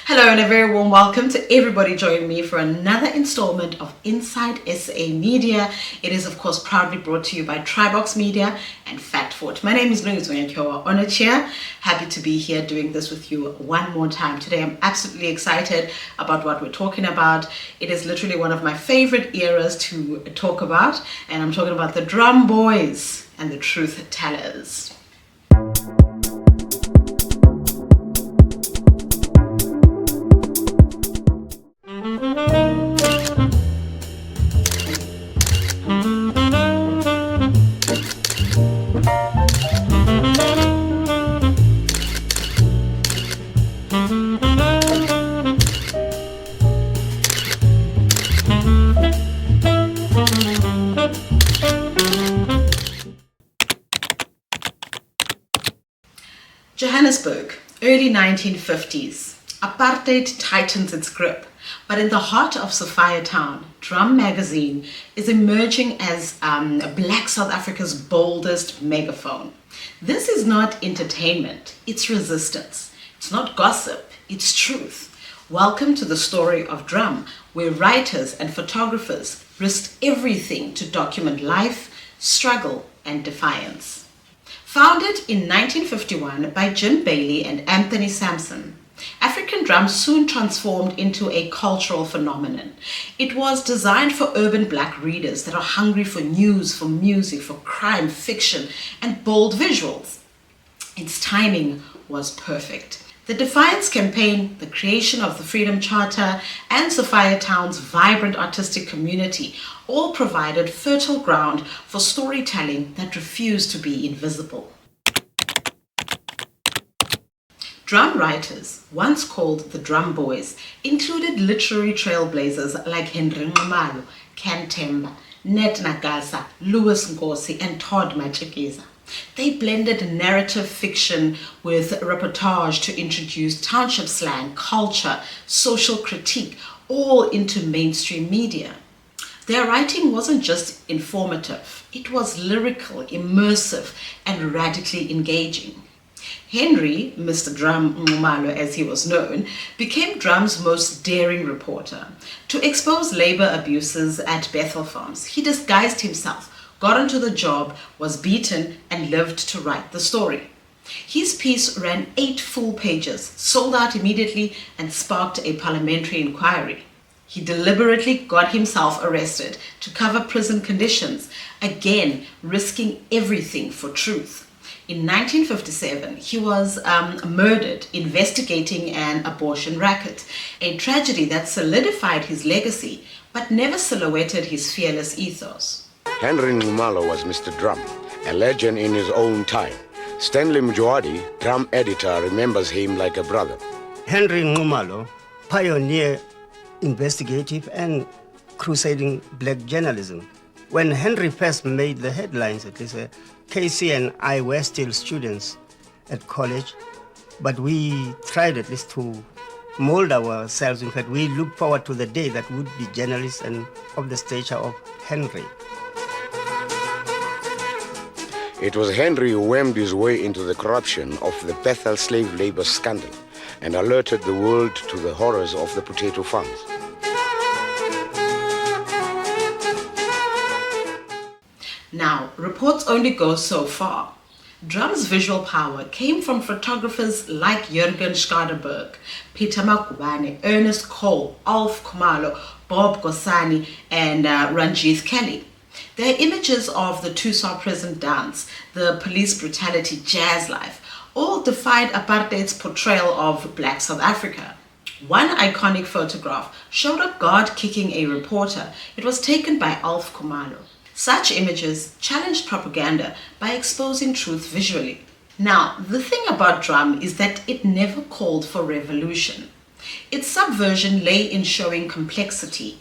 Hello and a very warm welcome to everybody joining me for another installment of Inside SA Media. It is of course proudly brought to you by Tribox Media and Fatfort. My name is Nxumalo on a chair. Happy to be here doing this with you one more time. Today I'm absolutely excited about what we're talking about. It is literally one of my favorite eras to talk about, and I'm talking about the drum boys and the truth tellers. Johannesburg, early 1950s. Apartheid tightens its grip, but in the heart of Sophiatown, Drum magazine is emerging as Black South Africa's boldest megaphone. This is not entertainment, it's resistance. It's not gossip, it's truth. Welcome to the story of Drum, where writers and photographers risked everything to document life, struggle, and defiance. Founded in 1951 by Jim Bailey and Anthony Sampson, African drum soon transformed into a cultural phenomenon. It was designed for urban black readers that are hungry for news, for music, for crime, fiction, and bold visuals. Its timing was perfect. The Defiance campaign, the creation of the Freedom Charter, and Sophiatown's vibrant artistic community all provided fertile ground for storytelling that refused to be invisible. Drum writers, once called the Drum Boys, included literary trailblazers like Henry Nxumalo, Themba, Net Nagasa, Louis Nkosi, and Todd Matshikiza. They blended narrative fiction with reportage to introduce township slang, culture, social critique, all into mainstream media. Their writing wasn't just informative, it was lyrical, immersive, and radically engaging. Henry, Mr. Drum Nxumalo as he was known, became Drum's most daring reporter. To expose labor abuses at Bethel Farms, he disguised himself, got onto the job, was beaten, and lived to write the story. His piece ran 8 full pages, sold out immediately, and sparked a parliamentary inquiry. He deliberately got himself arrested to cover prison conditions, again risking everything for truth. In 1957, he was murdered investigating an abortion racket, a tragedy that solidified his legacy but never silhouetted his fearless ethos. Henry Nxumalo was Mr. Drum, a legend in his own time. Stanley Mjwadi, Drum editor, remembers him like a brother. Henry Nxumalo, pioneer investigative and crusading black journalism. When Henry first made the headlines, at least Casey and I were still students at college, but we tried at least to mold ourselves. In fact, we looked forward to the day that would be journalists and of the stature of Henry. It was Henry who wormed his way into the corruption of the Bethel slave labor scandal and alerted the world to the horrors of the potato farms. Now, reports only go so far. Drum's visual power came from photographers like Jürgen Schaderberg, Peter Makubane, Ernest Cole, Alf Kumalo, Bob Gosani, and Ranjith Kelly. Their images of the Tusa prison dance, the police brutality, jazz life, all defied apartheid's portrayal of Black South Africa. One iconic photograph showed a guard kicking a reporter. It was taken by Alf Kumalo. Such images challenged propaganda by exposing truth visually. Now, the thing about Drum is that it never called for revolution. Its subversion lay in showing complexity.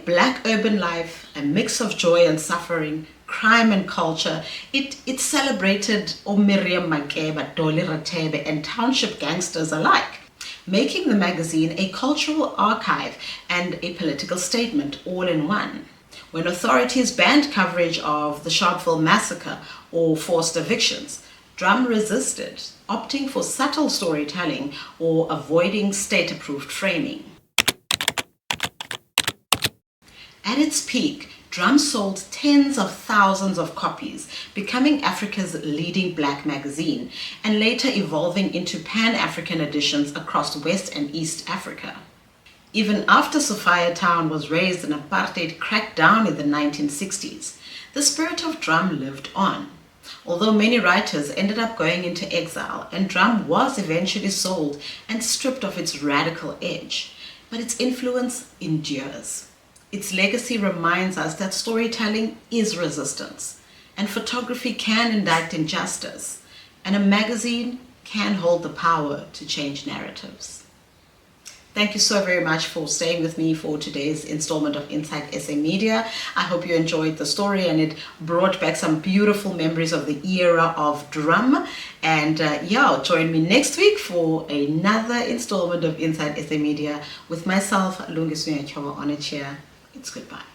Black urban life, a mix of joy and suffering, crime and culture. It celebrated Miriam Makeba, Dolly Ratebe, and township gangsters alike, making the magazine a cultural archive and a political statement all in one. When authorities banned coverage of the Sharpeville massacre or forced evictions, Drum resisted. opting for subtle storytelling or avoiding state-approved framing. At its peak, Drum sold tens of thousands of copies, becoming Africa's leading black magazine, and later evolving into Pan-African editions across West and East Africa. Even after Sophiatown was razed and apartheid cracked down in the 1960s, the spirit of Drum lived on. Although many writers ended up going into exile, and Drum was eventually sold and stripped of its radical edge, but its influence endures. Its legacy reminds us that storytelling is resistance, and photography can indict injustice, and a magazine can hold the power to change narratives. Thank you so very much for staying with me for today's installment of Inside SA Media. I hope you enjoyed the story and it brought back some beautiful memories of the era of Drum. And join me next week for another installment of Inside SA Media with myself, Lungiswina Choma, on a chair. It's goodbye.